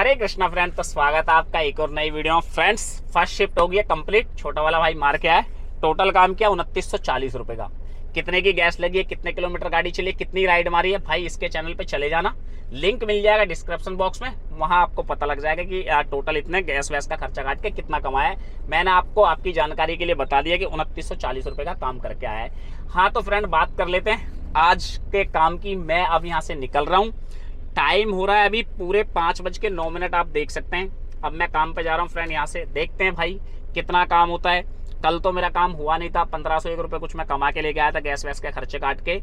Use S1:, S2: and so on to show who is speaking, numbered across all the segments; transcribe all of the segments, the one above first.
S1: हरे Krishna friend, तो स्वागत है आपका एक और नई वीडियो में। फ्रेंड्स, फर्स्ट शिफ्ट हो गई कंप्लीट। छोटा वाला भाई मार के आया। टोटल काम किया 2940 रुपए का। कितने की गैस लगी है, कितने किलोमीटर गाड़ी चली है, कितनी राइड मारी है, भाई इसके चैनल पे चले जाना। लिंक मिल जाएगा डिस्क्रिप्शन बॉक्स में, वहां आपको पता लग जाएगा कि टोटल इतने गैस वैस का खर्चा काट के कितना कमाया है। मैंने आपको आपकी जानकारी के लिए बता दिया कि 2940 रुपए का काम करके आया है। हाँ तो फ्रेंड, बात कर लेते हैं आज के काम की। मैं अब यहाँ से निकल रहा हूँ। टाइम हो रहा है अभी पूरे 5:09। आप देख सकते हैं अब मैं काम पे जा रहा हूँ फ्रेंड। यहाँ से देखते हैं भाई कितना काम होता है। कल तो मेरा काम हुआ नहीं था, 1501 रुपये कुछ मैं कमा के लेके आया था गैस वैस के खर्चे काट के।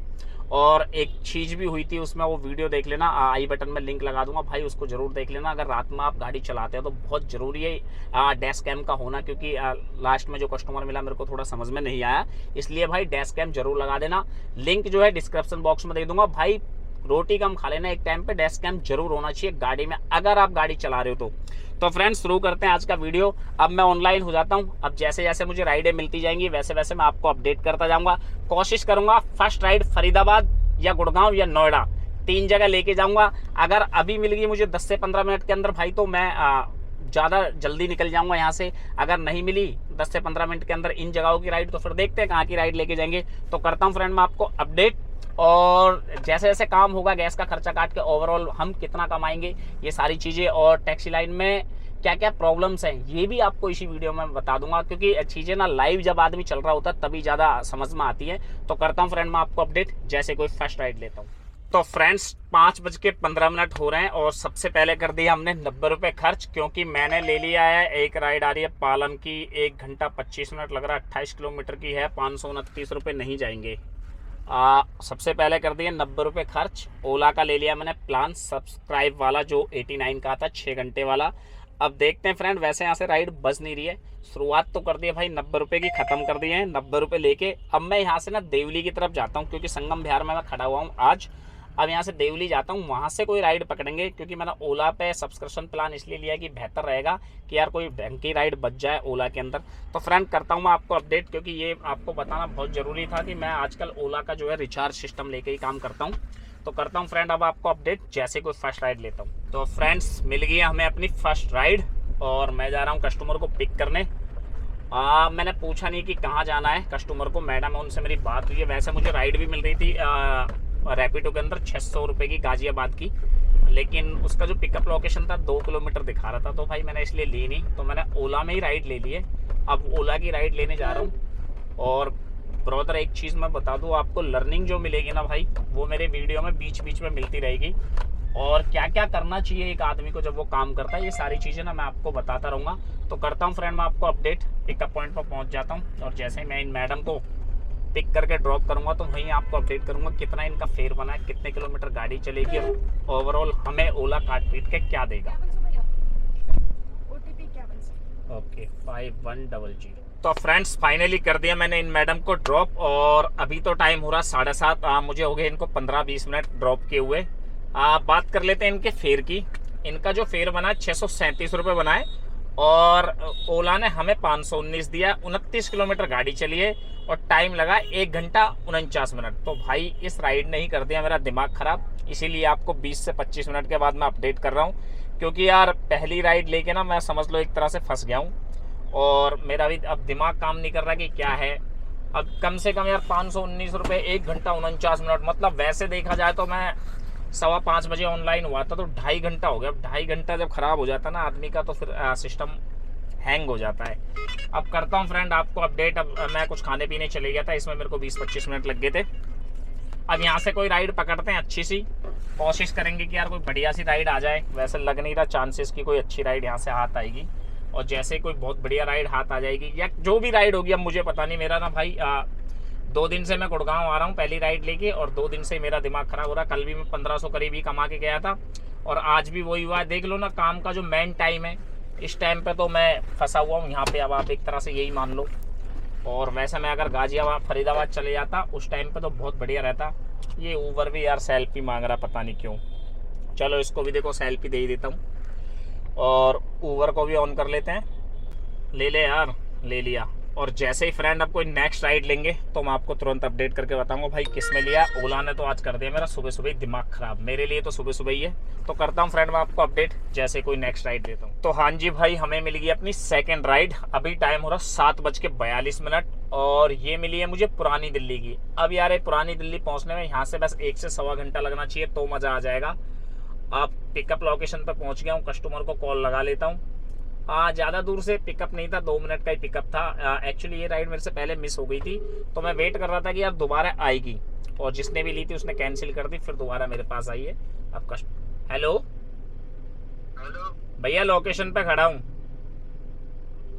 S1: और एक चीज़ भी हुई थी उसमें, वो वीडियो देख लेना, आई बटन में लिंक लगा दूंगा भाई, उसको जरूर देख लेना। अगर रात में आप गाड़ी चलाते हो तो बहुत ज़रूरी है डैश कैम का होना, क्योंकि लास्ट में जो कस्टमर मिला मेरे को थोड़ा समझ में नहीं आया, इसलिए भाई डैश कैम जरूर लगा देना। लिंक जो है डिस्क्रिप्शन बॉक्स में दे दूंगा भाई। रोटी कम खा लेना एक टाइम पे, डैश कैम जरूर होना चाहिए गाड़ी में अगर आप गाड़ी चला रहे हो तो फ्रेंड्स शुरू करते हैं आज का वीडियो। अब मैं ऑनलाइन हो जाता हूं। अब जैसे जैसे मुझे राइडें मिलती जाएंगी वैसे वैसे मैं आपको अपडेट करता जाऊंगा। कोशिश करूंगा फर्स्ट राइड फरीदाबाद या गुड़गांव या नोएडा, 3 जगह लेके जाऊंगा। अगर अभी मिल गई मुझे 10 से 15 मिनट के अंदर भाई, तो मैं ज़्यादा जल्दी निकल जाऊंगा यहाँ से। अगर नहीं मिली 10 से 15 मिनट के अंदर इन जगहों की राइड, तो फिर देखते हैं कहाँ की राइड लेके जाएंगे। तो करता हूँ फ्रेंड मैं आपको अपडेट। और जैसे जैसे काम होगा गैस का खर्चा काट के ओवरऑल हम कितना कमाएंगे, ये सारी चीज़ें, और टैक्सी लाइन में क्या क्या प्रॉब्लम्स हैं, ये भी आपको इसी वीडियो में बता दूंगा। क्योंकि चीज़ें ना लाइव जब आदमी चल रहा होता है तभी ज़्यादा समझ में आती है। तो करता हूँ फ्रेंड मैं आपको अपडेट जैसे कोई फर्स्ट राइड लेता हूँ। तो फ्रेंड्स 5:15 हो रहे हैं और सबसे पहले कर दिया हमने 90 रुपये खर्च, क्योंकि मैंने ले लिया है एक राइड आ रही है पालन की, 1 घंटा 25 मिनट लग रहा है, 28 किलोमीटर की है, 529 रुपये नहीं जाएंगे। सबसे पहले कर दिए 90 रुपये खर्च। ओला का ले लिया मैंने प्लान सब्सक्राइब वाला, जो 89 का था, 6 घंटे वाला। अब देखते हैं फ्रेंड, वैसे यहाँ से राइड बच नहीं रही है। शुरुआत तो कर दी है भाई 90 रुपये की, ख़त्म कर दिए हैं 90 रुपये लेके। अब मैं यहाँ से ना देवली की तरफ जाता हूँ, क्योंकि संगम बिहार में मैं खड़ा हुआ हूँ आज। अब यहाँ से देवली जाता हूँ, वहाँ से कोई राइड पकड़ेंगे, क्योंकि मैंने ओला पे सब्सक्रिप्शन प्लान इसलिए लिया कि बेहतर रहेगा कि यार कोई बैंक की राइड बच जाए ओला के अंदर। तो फ्रेंड करता हूँ मैं आपको अपडेट, क्योंकि ये आपको बताना बहुत ज़रूरी था कि मैं आजकल ओला का जो है रिचार्ज सिस्टम लेके ही काम करता हूँ। तो करता हूँ फ्रेंड अब आपको अपडेट जैसे कोई फर्स्ट राइड लेता हूँ। तो फ्रेंड्स मिल गई हमें अपनी फर्स्ट राइड और मैं जा रहा हूँ कस्टमर को पिक करने। मैंने पूछा नहीं कि कहाँ जाना है कस्टमर को, मैडम है उनसे मेरी बात हुई है। वैसे मुझे राइड भी मिल रही थी रैपिडो के अंदर 600 रुपये की गाजियाबाद की, लेकिन उसका जो पिकअप लोकेशन था 2 किलोमीटर दिखा रहा था, तो भाई मैंने इसलिए ली नहीं, तो मैंने ओला में ही राइड ले ली है। अब ओला की राइड लेने जा रहा हूँ। और ब्रदर एक चीज़ मैं बता दूँ आपको, लर्निंग जो मिलेगी ना भाई, वो मेरे वीडियो में बीच बीच में मिलती रहेगी। और क्या क्या करना चाहिए एक आदमी को जब वो काम करता है, ये सारी चीज़ें ना मैं आपको बताता रहूँगा। तो करता हूँ फ्रेंड मैं आपको अपडेट। पिकअप पॉइंट पर पहुँच जाता हूँ और जैसे ही मैं इन मैडम को पिक करके ड्रॉप करूंगा तो वहीं आपको अपडेट करूंगा कितना इनका फेयर बना है, कितने किलोमीटर गाड़ी चलेगी, और ओवरऑल हमें ओला काट पीट के क्या देगा। ओके 5100। तो फ्रेंड्स फाइनली कर दिया मैंने इन मैडम को ड्रॉप, और अभी तो टाइम हो रहा 7:30। मुझे हो गए इनको 15-20 मिनट ड्रॉप किए हुए। बात कर लेते हैं इनके फेयर की। इनका जो फेयर बना है 637 रुपये बना है, और ओला ने हमें 519 दिया। 29 किलोमीटर गाड़ी चली है और टाइम लगा 1 घंटा 49 मिनट। तो भाई इस राइड ने ही कर दिया मेरा दिमाग ख़राब, इसीलिए आपको 20 से 25 मिनट के बाद मैं अपडेट कर रहा हूँ। क्योंकि यार पहली राइड लेके ना मैं समझ लो एक तरह से फंस गया हूँ, और मेरा भी अब दिमाग काम नहीं कर रहा कि क्या है। अब कम से कम यार 519 रुपये, 1 घंटा 49 मिनट, मतलब वैसे देखा जाए तो मैं 5:15 बजे ऑनलाइन हुआ था, तो 2.5 घंटा हो गया। अब 2.5 घंटा जब ख़राब हो जाता है ना आदमी का, तो फिर सिस्टम हैंग हो जाता है। अब करता हूँ फ्रेंड आपको अपडेट। अब मैं कुछ खाने पीने चले गया था, इसमें मेरे को 20-25 मिनट लग गए थे। अब यहाँ से कोई राइड पकड़ते हैं अच्छी सी, कोशिश करेंगे कि यार कोई बढ़िया सी राइड आ जाए। वैसे लग नहीं रहा चांसेस की कोई अच्छी राइड यहाँ से हाथ आएगी, और जैसे कोई बहुत बढ़िया राइड हाथ आ जाएगी या जो भी राइड होगी, अब मुझे पता नहीं। मेरा ना भाई 2 दिन से मैं गुड़गांव आ रहा हूँ पहली राइड लेके, और 2 दिन से मेरा दिमाग ख़राब हो रहा है। कल भी मैं 1500 करीब ही कमा के गया था, और आज भी वही हुआ है। देख लो ना, काम का जो मेन टाइम है, इस टाइम पे तो मैं फंसा हुआ हूँ यहाँ पे। अब आप एक तरह से यही मान लो। और वैसे मैं अगर गाजियाबाद फरीदाबाद चले जाता उस टाइम पे तो बहुत बढ़िया रहता। ये ऊबर भी यार सेल्फी मांग रहा, पता नहीं क्यों। चलो इसको भी देखो सेल्फी दे ही देता हूँ, और ऊबर को भी ऑन कर लेते हैं। ले ले यार, ले लिया। और जैसे ही फ्रेंड अब कोई नेक्स्ट राइड लेंगे तो मैं आपको तुरंत अपडेट करके बताऊंगा भाई किस में लिया। ओला ने तो आज कर दिया मेरा सुबह सुबह ही दिमाग खराब, मेरे लिए तो सुबह सुबह ही है। तो करता हूँ फ्रेंड मैं आपको अपडेट जैसे कोई नेक्स्ट राइड देता हूँ। तो हाँ जी भाई, हमें मिल गई अपनी सेकंड राइड। अभी टाइम हो रहा 7:42 और ये मिली है मुझे पुरानी दिल्ली की। अब यार ये पुरानी दिल्ली पहुंचने में यहाँ से बस 1 से सवा घंटा लगना चाहिए तो मजा आ जाएगा। आप पिकअप लोकेशन पर पहुंच गया हूँ, कस्टमर को कॉल लगा लेता हूँ। ज़्यादा दूर से पिकअप नहीं था, 2 मिनट का ही पिकअप था। एक्चुअली ये राइड मेरे से पहले मिस हो गई थी तो मैं वेट कर रहा था कि यार दोबारा आएगी, और जिसने भी ली थी उसने कैंसिल कर दी, फिर दोबारा मेरे पास आई है। अब हेलो
S2: हेलो
S1: भैया, लोकेशन पे खड़ा हूँ।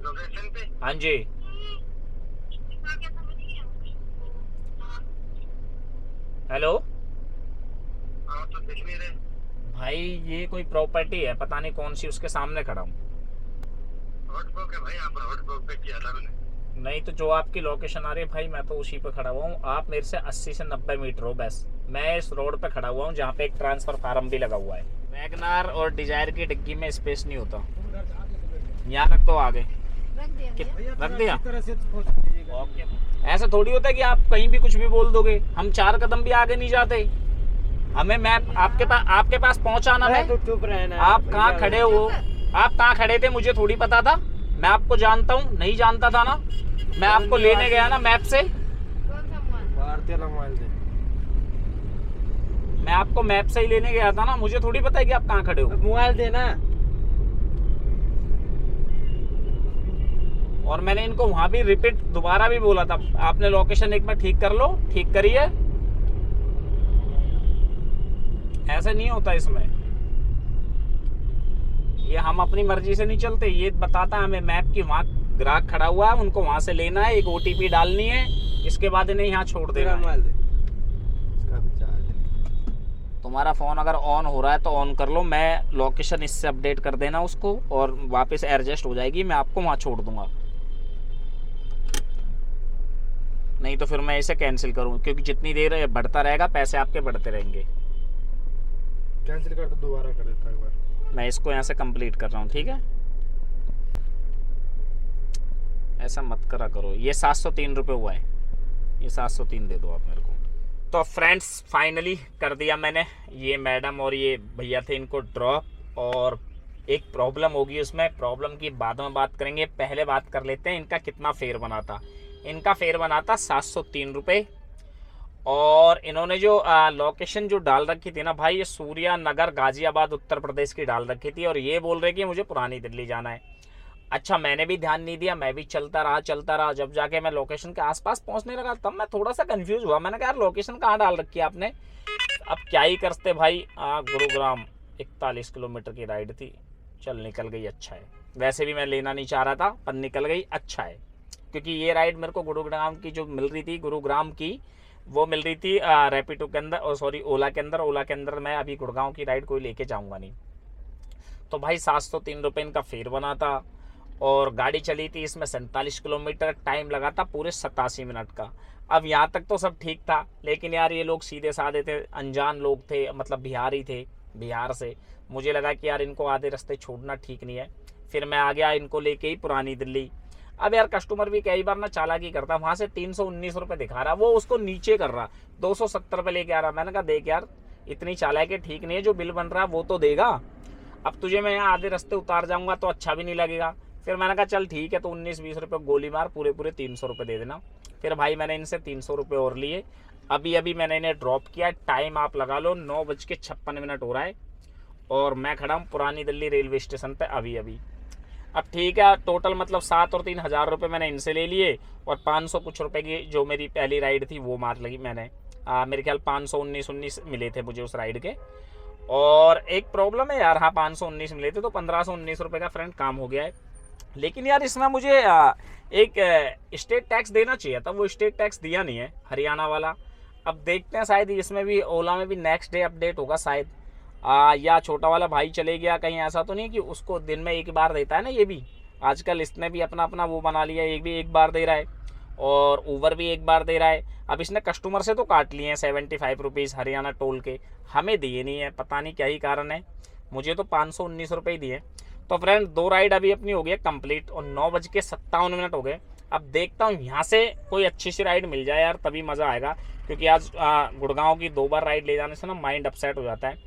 S2: लोकेशन पे?
S1: हाँ जी। हेलो
S2: तो दिख नहीं रहे
S1: भाई, ये कोई प्रॉपर्टी है पता नहीं कौन सी, उसके सामने खड़ा हूँ।
S2: हॉटस्पॉट है भाई, यहाँ पर हॉटस्पॉट पे किया था मैंने।
S1: नहीं तो जो आपकी लोकेशन आ रही है भाई, मैं तो उसी पे खड़ा हुआ हूँ। आप मेरे से 80 से 90 मीटर हो बस। मैं इस रोड पे खड़ा हुआ हूँ जहाँ पे एक ट्रांसफर फार्म भी लगा हुआ है। वैगनार और डिजायर की डिग्गी में स्पेस नहीं होता। यहाँ तक तो आ गए, रख दिया। ओके, ऐसा थोड़ी होता है कि आप कहीं भी कुछ भी बोल दोगे, हम 4 कदम भी आगे नहीं जाते। हमें मैप आपके पास पहुंचाना है।
S3: चुप रहना।
S1: आप कहाँ खड़े हो, आप कहाँ खड़े थे मुझे थोड़ी पता था। मैं आपको जानता हूँ, नहीं जानता था ना। मैं आपको लेने गया ना मैप से, मैं आपको मैप से ही लेने गया था ना। मुझे थोड़ी पता है कि आप कहाँ खड़े हो।
S3: मोबाइल देना।
S1: और मैंने इनको वहां भी रिपीट दोबारा भी बोला था, आपने लोकेशन एक बार ठीक कर लो, ठीक करिए। ऐसा नहीं होता इसमें, ये हम अपनी मर्जी से नहीं चलते। ये बताता है हमें मैप की, वहाँ ग्राहक खड़ा हुआ है, उनको वहां से लेना है, एक OTP डालनी है, इसके बाद इन्हें यहाँ छोड़ देना है। तुम्हारा फोन अगर ऑन हो रहा है तो ऑन कर लो, मैं लोकेशन इससे अपडेट कर देना उसको और वापस एडजस्ट हो जाएगी, मैं आपको वहाँ छोड़ दूंगा। नहीं तो फिर मैं इसे कैंसिल करूँ, क्योंकि जितनी देर बढ़ता रहेगा पैसे आपके बढ़ते रहेंगे।
S3: कैंसिल कर दो, दोबारा कर देता एक बार।
S1: मैं इसको यहाँ से कंप्लीट कर रहा हूँ, ठीक है। ऐसा मत करा करो। ये 703 रुपये हुआ है, ये 703 दे दो आप मेरे को। तो फ्रेंड्स फाइनली कर दिया मैंने। ये मैडम और ये भैया थे, इनको ड्रॉप। और एक प्रॉब्लम होगी उसमें, प्रॉब्लम की बाद में बात करेंगे। पहले बात कर लेते हैं इनका कितना फेयर बना था। इनका फेयर बना था 703 रुपये। और इन्होंने जो लोकेशन जो डाल रखी थी ना भाई, ये सूर्या नगर गाजियाबाद उत्तर प्रदेश की डाल रखी थी। और ये बोल रहे कि मुझे पुरानी दिल्ली जाना है। अच्छा, मैंने भी ध्यान नहीं दिया, मैं भी चलता रहा। जब जाके मैं लोकेशन के आसपास पहुंचने लगा तब मैं थोड़ा सा कंफ्यूज हुआ। मैंने कहा यार लोकेशन कहाँ डाल रखी है आपने। अब क्या ही करते भाई, गुरुग्राम 41 किलोमीटर की राइड थी, चल निकल गई, अच्छा है। वैसे भी मैं लेना नहीं चाह रहा था पर निकल गई, अच्छा है। क्योंकि ये राइड मेरे को गुरुग्राम की जो मिल रही थी, गुरुग्राम की वो मिल रही थी रैपिडो के अंदर, और सॉरी ओला के अंदर। ओला के अंदर मैं अभी गुड़गांव की राइड कोई लेके जाऊंगा नहीं। तो भाई 703 रुपये इनका फेयर बना था। और गाड़ी चली थी इसमें 47 किलोमीटर, टाइम लगा था पूरे 87 मिनट का। अब यहाँ तक तो सब ठीक था, लेकिन यार ये लोग सीधे साधे थे, अनजान लोग थे, मतलब बिहारी थे, बिहार से। मुझे लगा कि यार इनको आधे रास्ते छोड़ना ठीक नहीं है। फिर मैं आ गया इनको लेके ही पुरानी दिल्ली। अब यार कस्टमर भी कई बार ना चालाकी करता, वहाँ से 319 रुपये दिखा रहा, वो उसको नीचे कर रहा, 270 रुपये लेके आ रहा। मैंने कहा देख यार, इतनी चालाकी ठीक नहीं है, जो बिल बन रहा है वो तो देगा। अब तुझे मैं यहाँ आधे रास्ते उतार जाऊँगा तो अच्छा भी नहीं लगेगा। फिर मैंने कहा चल ठीक है, तो 19-20 रुपये गोली मार, पूरे 300 रुपये दे देना। फिर भाई मैंने इनसे 300 रुपये और लिए। अभी मैंने इन्हें ड्रॉप किया। टाइम आप लगा लो 9:56 हो रहा है। और मैं खड़ा हूँ पुरानी दिल्ली रेलवे स्टेशन पे अभी। अब ठीक है, टोटल मतलब 7 और 3 हज़ार रुपये मैंने इनसे ले लिए। और 500 कुछ रुपये की जो मेरी पहली राइड थी वो मार लगी मैंने। मेरे ख्याल 519 मिले थे मुझे उस राइड के। और एक प्रॉब्लम है यार, हाँ 519 मिले थे तो 1519 रुपये का फ्रेंड काम हो गया है। लेकिन यार इसमें मुझे एक स्टेट टैक्स देना चाहिए था, वो स्टेट टैक्स दिया नहीं है, हरियाणा वाला। अब देखते हैं, शायद इसमें भी ओला में भी नेक्स्ट डे अपडेट होगा शायद। या छोटा वाला भाई चले गया कहीं, ऐसा तो नहीं कि उसको दिन में एक बार देता है ना। ये भी आजकल इसने भी अपना वो बना लिया, एक भी एक बार दे रहा है और ऊबर भी एक बार दे रहा है। अब इसने कस्टमर से तो काट लिए हैं 75 रुपीज़ हरियाणा टोल के, हमें दिए नहीं है, पता नहीं क्या ही कारण है। मुझे तो 519 रुपये ही दिए। तो फ्रेंड 2 राइड अभी अपनी हो गई है कंप्लीट और 9:57 हो गए। अब देखता हूँ यहाँ से कोई अच्छी सी राइड मिल जाए यार, तभी मज़ा आएगा। क्योंकि आज गुड़गांव की 2 बार राइड ले जाने से ना माइंड अपसेट हो जाता है।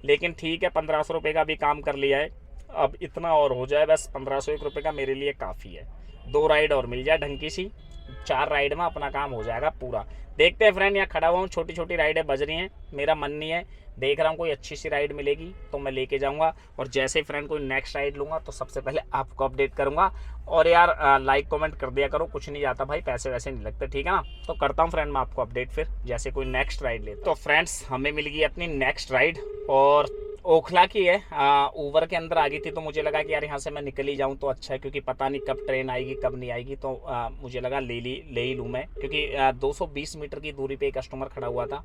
S1: लेकिन ठीक है, 1500 रुपये का भी काम कर लिया है, अब इतना और हो जाए बस। 1501 रुपये का मेरे लिए काफ़ी है। 2 राइड और मिल जाए ढंग की सी, 4 राइड में अपना काम हो जाएगा पूरा। देखते हैं फ्रेंड, यहाँ खड़ा हुआ हूँ, छोटी छोटी राइडें बज रही हैं, मेरा मन नहीं है, देख रहा हूँ कोई अच्छी सी राइड मिलेगी तो मैं लेके जाऊँगा। और जैसे ही फ्रेंड कोई नेक्स्ट राइड लूँगा तो सबसे पहले आपको अपडेट करूँगा। और यार लाइक कमेंट कर दिया करो, कुछ नहीं जाता भाई, पैसे वैसे नहीं लगते, ठीक है ना। तो करता हूँ फ्रेंड मैं आपको अपडेट फिर जैसे कोई नेक्स्ट राइड ले। तो फ्रेंड्स हमें मिल गई अपनी नेक्स्ट राइड और ओखला की है। ओवर के अंदर आ गई थी तो मुझे लगा कि यार यहाँ से मैं निकल ही जाऊँ तो अच्छा है, क्योंकि पता नहीं कब ट्रेन आएगी कब नहीं आएगी। तो मुझे लगा ले ही लूँ मैं, क्योंकि 220 मीटर की दूरी पे कस्टमर खड़ा हुआ था।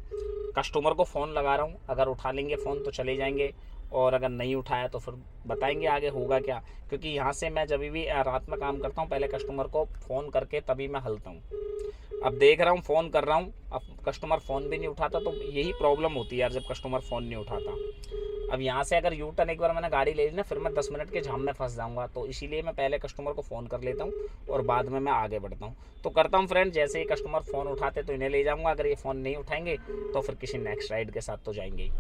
S1: कस्टमर को फ़ोन लगा रहा हूँ, अगर उठा लेंगे फ़ोन तो चले जाएंगे, और अगर नहीं उठाया तो फिर बताएंगे आगे होगा क्या। क्योंकि यहाँ से मैं जब भी रात में काम करता हूँ पहले कस्टमर को फ़ोन करके तभी मैं हलता हूँ। अब देख रहा हूँ फ़ोन कर रहा हूँ, अब कस्टमर फ़ोन भी नहीं उठाता, तो यही प्रॉब्लम होती है यार जब कस्टमर फ़ोन नहीं उठाता। अब यहाँ से अगर यू टर्न एक बार मैंने गाड़ी ले ली ना, फिर मैं 10 मिनट के जाम में फंस जाऊँगा। तो इसीलिए मैं पहले कस्टमर को फ़ोन कर लेता हूँ और बाद में मैं आगे बढ़ता हूँ। तो करता हूँ फ्रेंड, जैसे ही कस्टमर फ़ोन उठाते तो इन्हें ले जाऊँगा, अगर ये फ़ोन नहीं उठाएंगे तो फिर किसी नेक्स्ट राइड के साथ तो जाएंगे ही।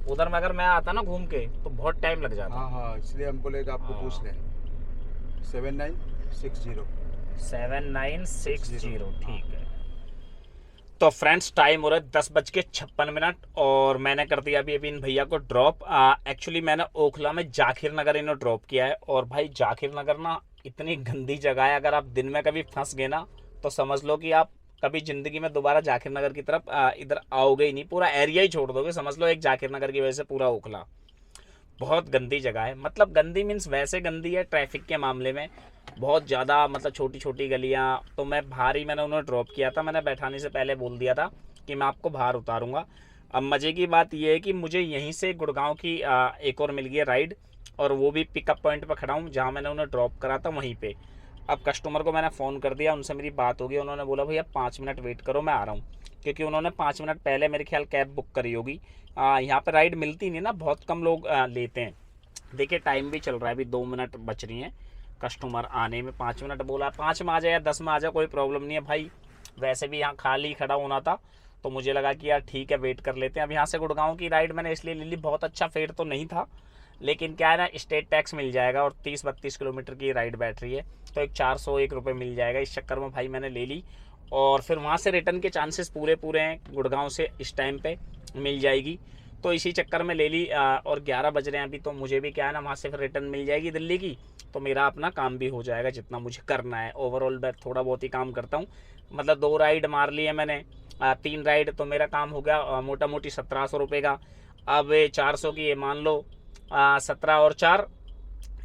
S1: उधर में अगर मैं आता ना घूम के तो बहुत टाइम लग जाता।
S3: हाँ, इसलिए हम बोले कि आपको पूछ लें।
S1: 7960 ठीक है। तो फ्रेंड्स टाइम हो रहा है 10:56 और मैंने कर दिया अभी इन भैया को ड्रॉप। एक्चुअली मैंने ओखला में जाखिर नगर इन्हें ड्रॉप किया है। और भाई जाखिर नगर ना इतनी गंदी जगह है, अगर आप दिन में कभी फंस गए ना तो समझ लो कि आप कभी ज़िंदगी में दोबारा जाखिर नगर की तरफ इधर आओगे ही नहीं, पूरा एरिया ही छोड़ दोगे। समझ लो एक जाखिर नगर की वजह से पूरा ओखला बहुत गंदी जगह है। मतलब गंदी मीन्स वैसे गंदी है ट्रैफिक के मामले में बहुत ज़्यादा, मतलब छोटी छोटी गलियाँ। तो मैं बाहर ही मैंने उन्हें ड्रॉप किया था, मैंने बैठाने से पहले बोल दिया था कि मैं आपको बाहर उतारूँगा। अब मज़े की बात यह है कि मुझे यहीं से गुड़गांव की एक और मिल गई राइड, और वो भी पिकअप पॉइंट पर खड़ा हूँ जहाँ मैंने उन्हें ड्रॉप करा था वहीं पर। अब कस्टमर को मैंने फ़ोन कर दिया, उनसे मेरी बात होगी, उन्होंने बोला भैया 5 मिनट वेट करो मैं आ रहा हूँ। क्योंकि उन्होंने 5 मिनट पहले मेरे ख्याल कैब बुक करी होगी। यहाँ पर राइड मिलती नहीं ना, बहुत कम लोग लेते हैं। देखिए टाइम भी चल रहा है, अभी 2 मिनट बच रही हैं कस्टमर आने में। 5 मिनट बोला, 5 में आ जाए या 10 में आ जाए कोई प्रॉब्लम नहीं है भाई। वैसे भी यहाँ खाली खड़ा होना था तो मुझे लगा कि यार ठीक है वेट कर लेते हैं। अब यहाँ से गुड़गांव की राइड मैंने इसलिए ले ली, बहुत अच्छा फेयर तो नहीं था, लेकिन क्या है ना स्टेट टैक्स मिल जाएगा और 30-32 किलोमीटर की राइड बैठ रही है तो एक 401 रुपये मिल जाएगा। इस चक्कर में भाई मैंने ले ली। और फिर वहाँ से रिटर्न के चांसेस पूरे हैं, गुड़गांव से इस टाइम पे मिल जाएगी, तो इसी चक्कर में ले ली। और 11 बज रहे हैं अभी, तो मुझे भी क्या है ना वहाँ से फिर रिटर्न मिल जाएगी दिल्ली की, तो मेरा अपना काम भी हो जाएगा जितना मुझे करना है। ओवरऑल मैं थोड़ा बहुत ही काम करता हूँ, मतलब 2 राइड मार ली है मैंने, 3 राइड, तो मेरा काम हो गया मोटा मोटी 1700 रुपये का। अब 400 की ये मान लो 17 और 4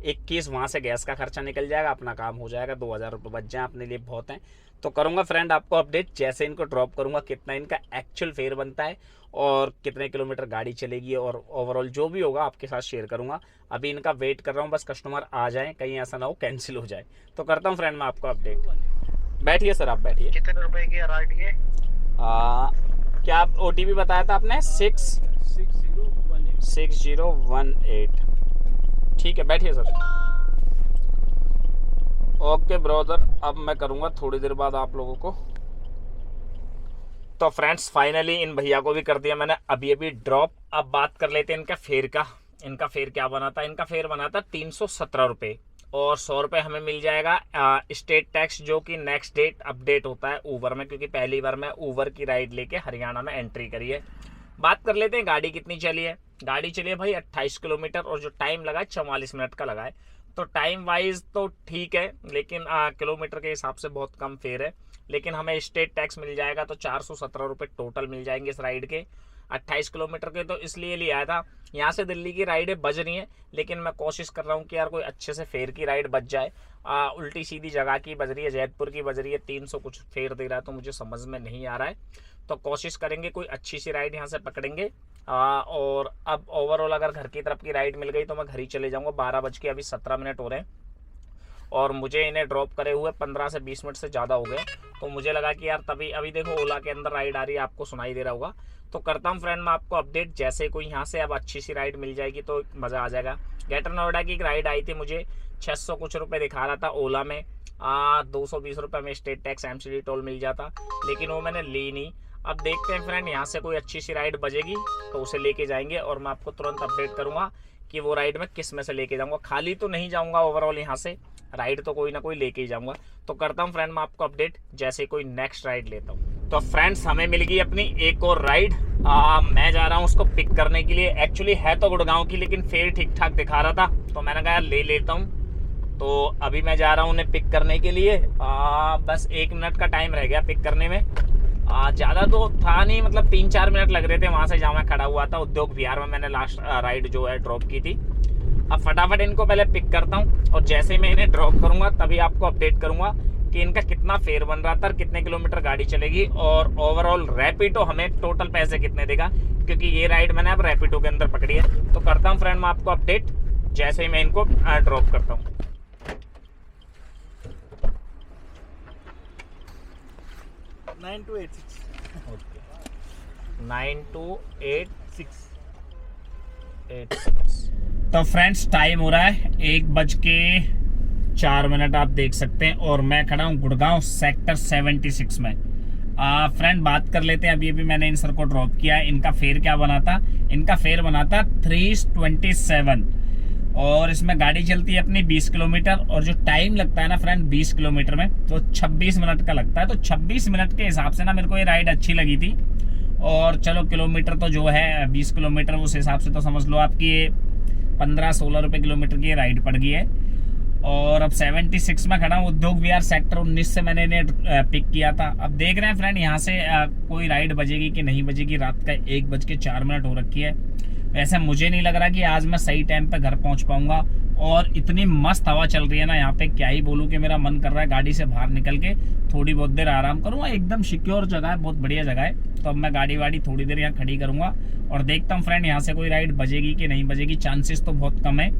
S1: 21, वहाँ से गैस का खर्चा निकल जाएगा, अपना काम हो जाएगा, 2000 रुपये बच जाए अपने लिए बहुत हैं। तो करूँगा फ्रेंड आपको अपडेट जैसे इनको ड्रॉप करूँगा, कितना इनका एक्चुअल फेयर बनता है और कितने किलोमीटर गाड़ी चलेगी, और ओवरऑल जो भी होगा आपके साथ शेयर करूँगा। अभी इनका वेट कर रहा हूँ, बस कस्टमर आ जाए, कहीं ऐसा ना हो कैंसिल हो जाए। तो करता हूँ फ्रेंड मैं आपको अपडेट। बैठिए सर, आप बैठिए।
S2: कितने रुपए की राइड है?
S1: क्या आप OTP बताया था आपने? 6018। ठीक है बैठिए सर। ओके ब्रदर, अब मैं करूँगा थोड़ी देर बाद आप लोगों को। तो फ्रेंड्स फाइनली इन भैया को भी कर दिया मैंने अभी ड्रॉप। अब बात कर लेते हैं इनका फेयर का। इनका फेयर क्या बना था? इनका फेयर बना था 317 रुपये, और 100 रुपये हमें मिल जाएगा स्टेट टैक्स, जो कि नेक्स्ट डेट अपडेट होता है ऊबर में, क्योंकि पहली बार मैं ऊबर की राइड लेके हरियाणा में एंट्री करी है। बात कर लेते हैं गाड़ी कितनी चली है। गाड़ी चली है भाई 28 किलोमीटर, और जो टाइम लगा है 44 मिनट का लगा है। तो टाइम वाइज तो ठीक है, लेकिन किलोमीटर के हिसाब से बहुत कम फेयर है। लेकिन हमें स्टेट टैक्स मिल जाएगा तो 417 रुपये टोटल मिल जाएंगे इस राइड के, 28 किलोमीटर के। तो इसलिए लिया था। यहाँ से दिल्ली की राइडें बज रही हैं, लेकिन मैं कोशिश कर रहा हूँ कि यार कोई अच्छे से फेयर की राइड बच जाए। उल्टी सीधी जगह की बज रही है, जैतपुर की बज रही है, 300 कुछ फेयर दे रहा है, तो मुझे समझ में नहीं आ रहा है। तो कोशिश करेंगे कोई अच्छी सी राइड यहाँ से पकड़ेंगे। और अब ओवरऑल अगर घर की तरफ की राइड मिल गई तो मैं घर ही चले जाऊँगा। 12:17 हो रहे हैं और मुझे इन्हें ड्रॉप करे हुए 15 से 20 मिनट से ज़्यादा हो गए। तो मुझे लगा कि यार तभी अभी देखो ओला के अंदर राइड आ रही है, आपको सुनाई दे रहा होगा। तो करता हूँ फ्रेंड मैं आपको अपडेट, जैसे कोई यहाँ से अब अच्छी सी राइड मिल जाएगी तो मज़ा आ जाएगा। ग्रेटर नोएडा की एक राइड आई थी, मुझे 600 कुछ रुपए दिखा रहा था ओला में। 220 रुपये में स्टेट टैक्स एमसीडी टोल मिल जाता, लेकिन वो मैंने ली नहीं। अब देखते हैं फ्रेंड, यहाँ से कोई अच्छी सी राइड बजेगी तो उसे लेके जाएंगे और मैं आपको तुरंत अपडेट करूँगा कि वो राइड मैं किस में से लेके जाऊँगा। खाली तो नहीं जाऊँगा ओवरऑल, यहाँ से राइड तो कोई ना कोई लेके ही जाऊँगा। तो करता हूँ फ्रेंड मैं आपको अपडेट जैसे कोई नेक्स्ट राइड लेता हूँ। तो फ्रेंड्स हमें मिल गई अपनी एक और राइड। मैं जा रहा हूँ उसको पिक करने के लिए। एक्चुअली है तो गुड़गांव की, लेकिन फेयर ठीक ठाक दिखा रहा था तो मैंने कहा यार ले लेता हूँ। तो अभी मैं जा रहा हूँ उन्हें पिक करने के लिए। बस 1 मिनट का टाइम रह गया पिक करने में। ज़्यादा तो था नहीं, मतलब 3-4 मिनट लग रहे थे वहाँ से जहाँ मैं खड़ा हुआ था। उद्योग विहार में मैंने लास्ट राइड जो है ड्रॉप की थी। अब फटाफट इनको पहले पिक करता हूँ और जैसे मैं इन्हें ड्रॉप करूँगा तभी आपको अपडेट करूँगा कि इनका कितना फेयर बन रहा था, कितने किलोमीटर गाड़ी चलेगी और ओवरऑल रैपिडो हमें टोटल पैसे कितने देगा, क्योंकि ये राइड मैंने अब रैपिडो के अंदर पकड़ी है। तो करता हूँ फ्रेंड मैं आपको अपडेट जैसे ही मैं इनको ड्रॉप करता हूँ।
S3: 9286
S1: 9286। तो फ्रेंड्स टाइम हो रहा है 1:04। आप देख सकते हैं और मैं खड़ा हूँ गुड़गांव सेक्टर 76 में। फ्रेंड बात कर लेते हैं। अभी अभी मैंने इन सर को ड्रॉप किया है। इनका फेयर क्या बना था? इनका फेयर बना था 327 और इसमें गाड़ी चलती है अपनी 20 किलोमीटर और जो टाइम लगता है ना फ्रेंड 20 किलोमीटर में तो 26 मिनट का लगता है। तो 26 मिनट के हिसाब से ना मेरे को ये राइड अच्छी लगी थी। और चलो किलोमीटर तो जो है 20 किलोमीटर, उस हिसाब से तो समझ लो आपकी 15-16 रुपये किलोमीटर की राइड पड़ गई है। और अब 76 में खड़ा हूँ। उद्योग विहार सेक्टर 19 से मैंने इन्हें पिक किया था। अब देख रहे हैं फ्रेंड यहाँ से कोई राइड बजेगी कि नहीं बजेगी। रात का 1:04 हो रखी है। वैसे मुझे नहीं लग रहा कि आज मैं सही टाइम पे घर पहुंच पाऊंगा। और इतनी मस्त हवा चल रही है ना यहाँ पे, क्या ही बोलूं कि मेरा मन कर रहा है गाड़ी से बाहर निकल के थोड़ी बहुत देर आराम करूंगा। एकदम सिक्योर जगह है, बहुत बढ़िया जगह है। तो अब मैं गाड़ी वाड़ी थोड़ी देर यहाँ खड़ी करूंगा और देखता हूँ फ्रेंड यहाँ से कोई राइड बजेगी कि नहीं बजेगी। चांसेस तो बहुत कम है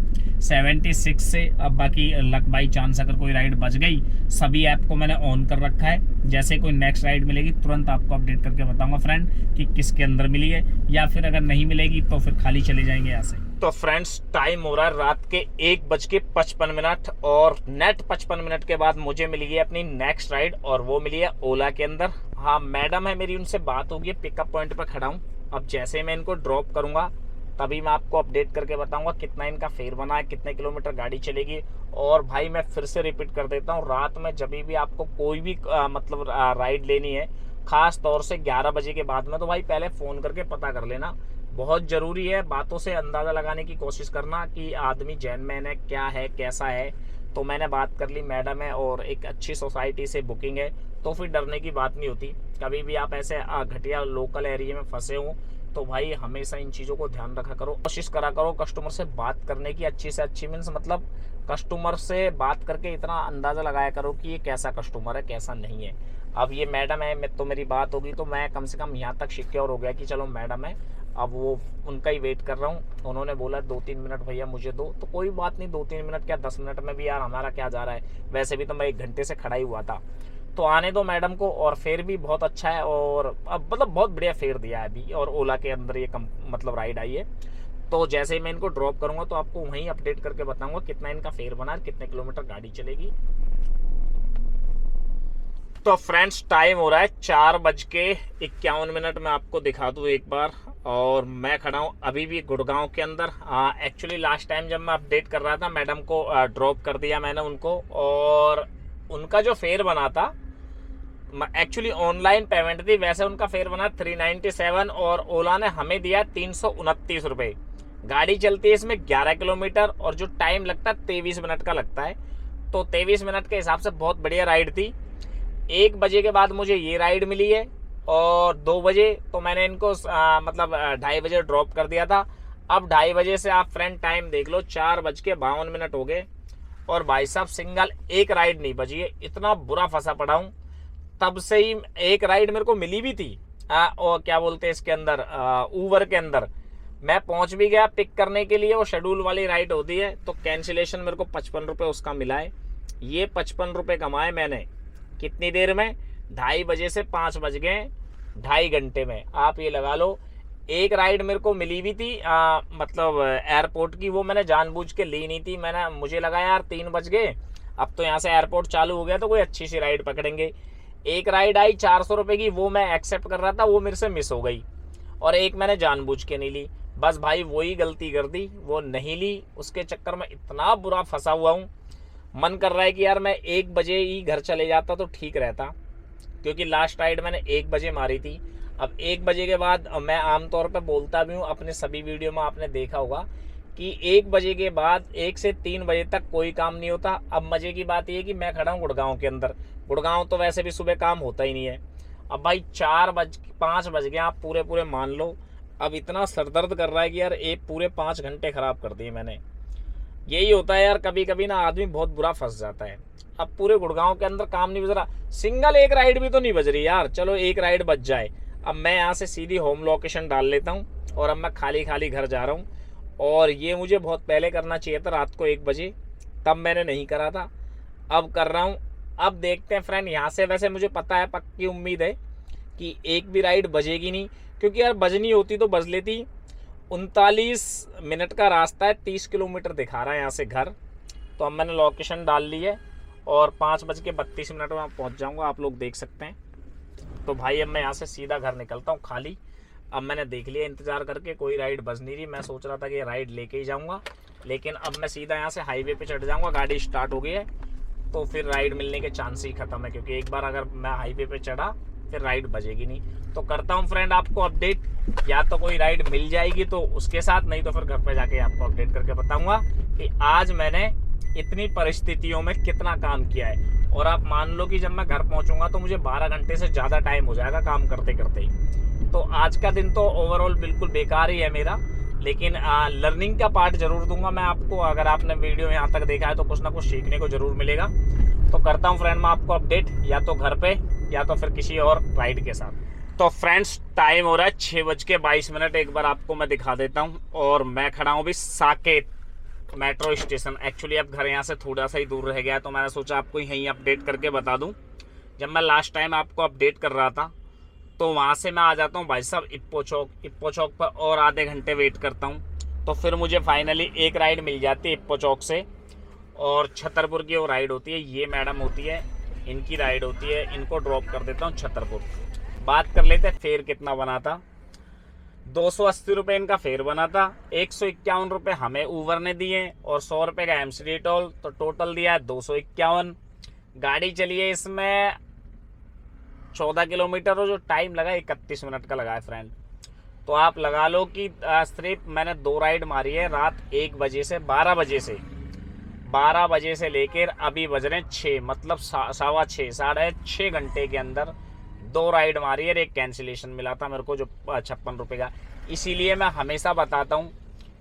S1: 76 से। अब बाकी लक बाई चांस अगर कोई राइड बच गई। सभी ऐप को मैंने ऑन कर रखा है। जैसे कोई नेक्स्ट राइड मिलेगी तुरंत आपको अपडेट करके बताऊंगा फ्रेंड कि किसके अंदर मिली है, या फिर अगर नहीं मिलेगी तो फिर खाली चले जाएंगे यहाँ से। तो फ्रेंड्स टाइम हो रहा है रात के 1:55 और नेट 55 मिनट के बाद मुझे मिली है अपनी नेक्स्ट राइड और वो मिली है ओला के अंदर। हाँ मैडम है मेरी, उनसे बात होगी। पिकअप पॉइंट पर खड़ा हूँ। अब जैसे मैं इनको ड्रॉप करूंगा तभी मैं आपको अपडेट करके बताऊंगा कितना इनका फेयर बना है, कितने किलोमीटर गाड़ी चलेगी। और भाई मैं फिर से रिपीट कर देता हूँ, रात में जब भी आपको कोई भी मतलब राइड लेनी है, खास तौर से 11 बजे के बाद में, तो भाई पहले फ़ोन करके पता कर लेना। बहुत ज़रूरी है बातों से अंदाज़ा लगाने की कोशिश करना कि आदमी जेन्युइन है, क्या है, कैसा है। तो मैंने बात कर ली, मैडम है और एक अच्छी सोसाइटी से बुकिंग है, तो फिर डरने की बात नहीं होती। कभी भी आप ऐसे घटिया लोकल एरिया में फंसे हो तो भाई हमेशा इन चीज़ों को ध्यान रखा करो। कोशिश करा करो कस्टमर से बात करने की अच्छी से अच्छी, मीन्स मतलब कस्टमर से बात करके इतना अंदाज़ा लगाया करो कि ये कैसा कस्टमर है, कैसा नहीं है। अब ये मैडम है, तो मेरी बात होगी तो मैं कम से कम यहाँ तक सिक्योर हो गया कि चलो मैडम है। अब वो उनका ही वेट कर रहा हूँ। उन्होंने बोला 2-3 मिनट भैया मुझे दो, तो कोई बात नहीं, 2-3 मिनट क्या 10 मिनट में भी यार हमारा क्या जा रहा है। वैसे भी तो मैं 1 घंटे से खड़ा ही हुआ था। तो आने दो मैडम को। और फेयर भी बहुत अच्छा है और अब मतलब बहुत बढ़िया फेयर दिया है अभी। और ओला के अंदर ये मतलब राइड आई है। तो जैसे ही मैं इनको ड्रॉप करूँगा तो आपको वहीं अपडेट करके बताऊँगा कितना इनका फेयर बना है, कितने किलोमीटर गाड़ी चलेगी। तो फ्रेंड्स टाइम हो रहा है 4:51। मैं आपको दिखा दूँ एक बार। और मैं खड़ा हूँ अभी भी गुड़गांव के अंदर। एक्चुअली लास्ट टाइम जब मैं अपडेट कर रहा था मैडम को ड्रॉप कर दिया मैंने उनको। और उनका जो फेयर बना था, एक्चुअली ऑनलाइन पेमेंट थी, वैसे उनका फेयर बना 397 और ओला ने हमें दिया 329 रुपये। गाड़ी चलती है इसमें 11 किलोमीटर और जो टाइम लगता है 23 मिनट का लगता है। तो 23 मिनट के हिसाब से बहुत बढ़िया राइड थी। 1 बजे के बाद मुझे ये राइड मिली है और 2 बजे तो मैंने इनको मतलब 2:30 बजे ड्रॉप कर दिया था। अब 2:30 बजे से आप फ्रेंड टाइम देख लो, 4:52 हो गए और भाई साहब सिंगल एक राइड नहीं बची है। इतना बुरा फंसा पड़ा हूँ। तब से ही एक राइड मेरे को मिली भी थी और क्या बोलते हैं इसके अंदर ऊबर के अंदर। मैं पहुंच भी गया पिक करने के लिए, वो शेड्यूल वाली राइड होती है। तो कैंसिलेशन मेरे को 55 रुपये उसका मिला है। ये 55 रुपये कमाए मैंने कितनी देर में? 2:30 बजे से 5 बज गए, 2.5 घंटे में। आप ये लगा लो एक राइड मेरे को मिली भी थी मतलब एयरपोर्ट की, वो मैंने जानबूझ के ली नहीं थी। मुझे लगा यार 3 बज गए, अब तो यहाँ से एयरपोर्ट चालू हो गया तो कोई अच्छी सी राइड पकड़ेंगे। एक राइड आई 400 रुपये की, वो मैं एक्सेप्ट कर रहा था, वो मेरे से मिस हो गई। और एक मैंने जानबूझ के नहीं ली, बस भाई वही गलती कर दी, वो नहीं ली। उसके चक्कर में इतना बुरा फंसा हुआ हूँ। मन कर रहा है कि यार मैं 1 बजे ही घर चले जाता तो ठीक रहता, क्योंकि लास्ट राइड मैंने 1 बजे मारी थी। अब 1 बजे के बाद मैं आमतौर पर बोलता भी हूँ, अपने सभी वीडियो में आपने देखा होगा कि 1 बजे के बाद 1 से 3 बजे तक कोई काम नहीं होता। अब मज़े की बात यह है कि मैं खड़ा हूँ गुड़गांव के अंदर, गुड़गांव तो वैसे भी सुबह काम होता ही नहीं है। अब भाई 5 बज गए, आप पूरे मान लो। अब इतना सरदर्द कर रहा है कि यार पूरे 5 घंटे ख़राब कर दिए मैंने। यही होता है यार, कभी कभी ना आदमी बहुत बुरा फंस जाता है। अब पूरे गुड़गांव के अंदर काम नहीं बज रहा, सिंगल एक राइड भी तो नहीं बज रही यार। चलो एक राइड बज जाए। अब मैं यहाँ से सीधी होम लोकेशन डाल लेता हूँ और अब मैं खाली घर जा रहा हूँ। और ये मुझे बहुत पहले करना चाहिए था, रात को 1 बजे, तब मैंने नहीं करा था, अब कर रहा हूँ। अब देखते हैं फ्रेंड, यहाँ से वैसे मुझे पता है, पक्की उम्मीद है कि एक भी राइड बजेगी नहीं, क्योंकि यार बजनी होती तो बज लेती। 39 मिनट का रास्ता है, 30 किलोमीटर दिखा रहा है यहाँ से घर। तो अब मैंने लोकेशन डाल ली है और 5:32 में पहुँच जाऊँगा, आप लोग देख सकते हैं। तो भाई अब मैं यहाँ से सीधा घर निकलता हूँ खाली। अब मैंने देख लिया इंतज़ार करके, कोई राइड बज नहीं रही। मैं सोच रहा था कि राइड लेके ही जाऊँगा, लेकिन अब मैं सीधा यहाँ से हाईवे पे चढ़ जाऊँगा। गाड़ी स्टार्ट हो गई है तो फिर राइड मिलने के चांस ही ख़त्म है, क्योंकि एक बार अगर मैं हाईवे पे चढ़ा फिर राइड बजेगी नहीं। तो करता हूँ फ्रेंड आपको अपडेट, या तो कोई राइड मिल जाएगी तो उसके साथ, नहीं तो फिर घर पे जाके आपको अपडेट करके बताऊँगा कि आज मैंने इतनी परिस्थितियों में कितना काम किया है। और आप मान लो कि जब मैं घर पहुँचूँगा तो मुझे 12 घंटे से ज़्यादा टाइम हो जाएगा काम करते करते ही। तो आज का दिन तो ओवरऑल बिल्कुल बेकार ही है मेरा, लेकिन लर्निंग का पार्ट जरूर दूंगा मैं आपको। अगर आपने वीडियो यहाँ तक देखा है तो कुछ ना कुछ सीखने को जरूर मिलेगा। तो करता हूँ फ्रेंड मैं आपको अपडेट, या तो घर पे या तो फिर किसी और राइड के साथ। तो फ्रेंड्स टाइम हो रहा है 6:22। एक बार आपको मैं दिखा देता हूँ। और मैं खड़ा हूँ अभी साकेत मेट्रो स्टेशन। एक्चुअली अब घर यहाँ से थोड़ा सा ही दूर रह गया है, तो मैंने सोचा आपको यहीं अपडेट करके बता दूँ। जब मैं लास्ट टाइम आपको अपडेट कर रहा था तो वहाँ से मैं आ जाता हूँ भाई साहब इप्पो चौक पर, और आधे घंटे वेट करता हूँ। तो फिर मुझे फाइनली एक राइड मिल जाती है इप्पो चौक से, और छतरपुर की वो राइड होती है। ये मैडम होती है, इनकी राइड होती है, इनको ड्रॉप कर देता हूँ छतरपुर। बात कर लेते हैं फेयर कितना बना था। 280 रुपये इनका फेयर बना था, 151 रुपये हमें ऊबर ने दिए और 100 रुपये का एमसीडी टोल, तो टोटल दिया है 251। गाड़ी चली है इसमें 14 किलोमीटर, और जो टाइम लगा 31 मिनट का लगा है फ्रेंड। तो आप लगा लो कि सिर्फ मैंने 2 राइड मारी है रात 1 बजे से 12 बजे से लेकर अभी बज रहे हैं 6, मतलब 6:15 साढ़े 6 घंटे के अंदर 2 राइड मारी है। एक कैंसिलेशन मिला था मेरे को जो 56 रुपये का। इसीलिए मैं हमेशा बताता हूँ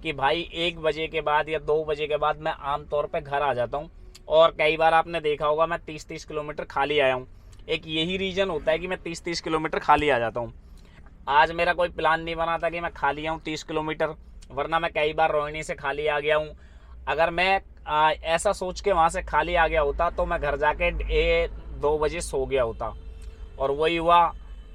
S1: कि भाई 1 बजे के बाद या 2 बजे के बाद मैं आमतौर पर घर आ जाता हूँ। और कई बार आपने देखा होगा मैं 30-30 किलोमीटर खाली आया हूँ। एक यही रीज़न होता है कि मैं 30-30 किलोमीटर खाली आ जाता हूँ। आज मेरा कोई प्लान नहीं बना था कि मैं खाली आऊँ 30 किलोमीटर, वरना मैं कई बार रोहिणी से खाली आ गया हूँ। अगर मैं ऐसा सोच के वहाँ से खाली आ गया होता तो मैं घर जाके 2 बजे सो गया होता। और वही हुआ,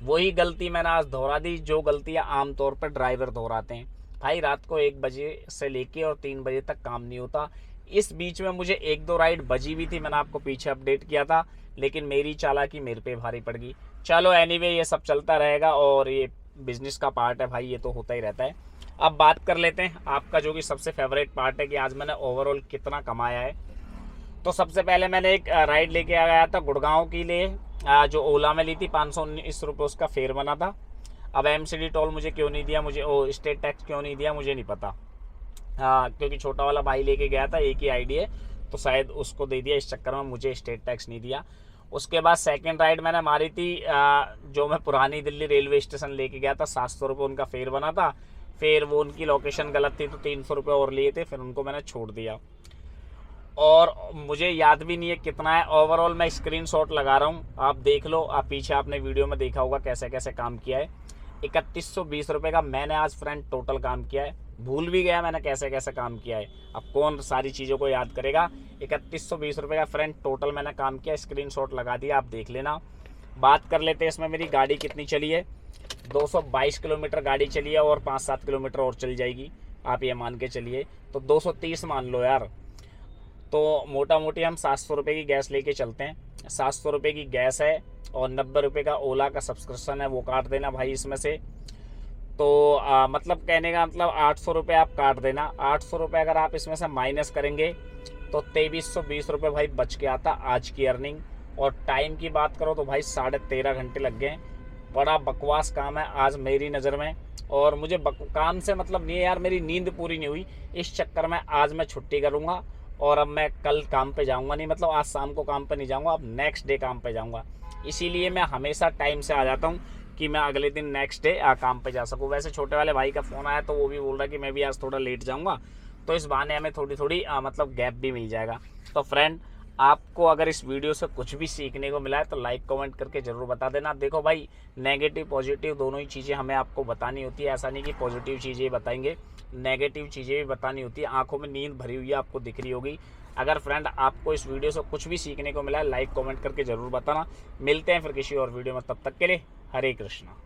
S1: वही गलती मैंने आज दोहरा दी, जो गलतियाँ आमतौर पर ड्राइवर दोहराते हैं। भाई रात को 1 बजे से लेके और 3 बजे तक काम नहीं होता। इस बीच में मुझे 1-2 राइड बजी भी थी, मैंने आपको पीछे अपडेट किया था, लेकिन मेरी चालाकी मेरे पे भारी पड़ गई। चलो एनीवे ये सब चलता रहेगा और ये बिजनेस का पार्ट है भाई, ये तो होता ही रहता है। अब बात कर लेते हैं आपका जो कि सबसे फेवरेट पार्ट है कि आज मैंने ओवरऑल कितना कमाया है। तो सबसे पहले मैंने एक राइड लेके आ गया था गुड़गांव के लिए, जो ओला में ली थी, 519 रुपये उसका फेयर बना था। अब एमसीडी टोल मुझे क्यों नहीं दिया, मुझे स्टेट टैक्स क्यों नहीं दिया मुझे नहीं पता, क्योंकि छोटा वाला भाई लेके गया था, एक ही आईडी है तो शायद उसको दे दिया, इस चक्कर में मुझे स्टेट टैक्स नहीं दिया। उसके बाद सेकंड राइड मैंने मारी थी जो मैं पुरानी दिल्ली रेलवे स्टेशन लेके गया था, 700 रुपये उनका फेयर बना था। फिर वो उनकी लोकेशन गलत थी तो 300 रुपये और लिए थे, फिर उनको मैंने छोड़ दिया। और मुझे याद भी नहीं है कितना है। ओवरऑल मैं स्क्रीनशॉट लगा रहा हूँ, आप देख लो, आप पीछे आपने वीडियो में देखा होगा कैसे कैसे काम किया है। 3120 रुपये का मैंने आज फ्रेंड टोटल काम किया है। भूल भी गया मैंने कैसे कैसे काम किया है, अब कौन सारी चीज़ों को याद करेगा। 3120 रुपये का फ्रेंड टोटल मैंने काम किया, स्क्रीनशॉट लगा दिया, आप देख लेना। बात कर लेते हैं इसमें मेरी गाड़ी कितनी चली है। 222 किलोमीटर गाड़ी चली है और 5-7 किलोमीटर और चल जाएगी, आप ये मान के चलिए, तो 230 मान लो यार। तो मोटा मोटी हम 700 रुपये की गैस लेके चलते हैं। 700 रुपये की गैस है और 90 रुपये का ओला का सब्सक्रिप्शन है, वो काट देना भाई इसमें से। तो मतलब कहने का मतलब 800 रुपये आप काट देना। 800 रुपये अगर आप इसमें से माइनस करेंगे तो 2320 रुपये भाई बच के आता आज की अर्निंग। और टाइम की बात करो तो भाई 13.5 घंटे लग गए। बड़ा बकवास काम है आज मेरी नज़र में, और मुझे काम से मतलब नहीं है यार, मेरी नींद पूरी नहीं हुई, इस चक्कर में आज मैं छुट्टी करूँगा और अब मैं कल काम पे जाऊँगा नहीं, मतलब आज शाम को काम पे नहीं जाऊँगा, अब नेक्स्ट डे काम पे जाऊँगा। इसीलिए मैं हमेशा टाइम से आ जाता हूँ कि मैं अगले दिन नेक्स्ट डे काम पे जा सकूँ। वैसे छोटे वाले भाई का फ़ोन आया तो वो भी बोल रहा है कि मैं भी आज थोड़ा लेट जाऊँगा, तो इस बहाने हमें थोड़ी मतलब गैप भी मिल जाएगा। तो फ्रेंड, आपको अगर इस वीडियो से कुछ भी सीखने को मिला है तो लाइक कमेंट करके ज़रूर बता देना। देखो भाई, नेगेटिव पॉजिटिव दोनों ही चीज़ें हमें आपको बतानी होती है, ऐसा नहीं कि पॉजिटिव चीज़ें बताएंगे, नेगेटिव चीज़ें भी बतानी होती है। आंखों में नींद भरी हुई है, आपको दिख रही होगी। अगर फ्रेंड आपको इस वीडियो से कुछ भी सीखने को मिला है, लाइक कमेंट करके ज़रूर बताना। मिलते हैं फिर किसी और वीडियो में, तब तक के लिए हरे कृष्णा।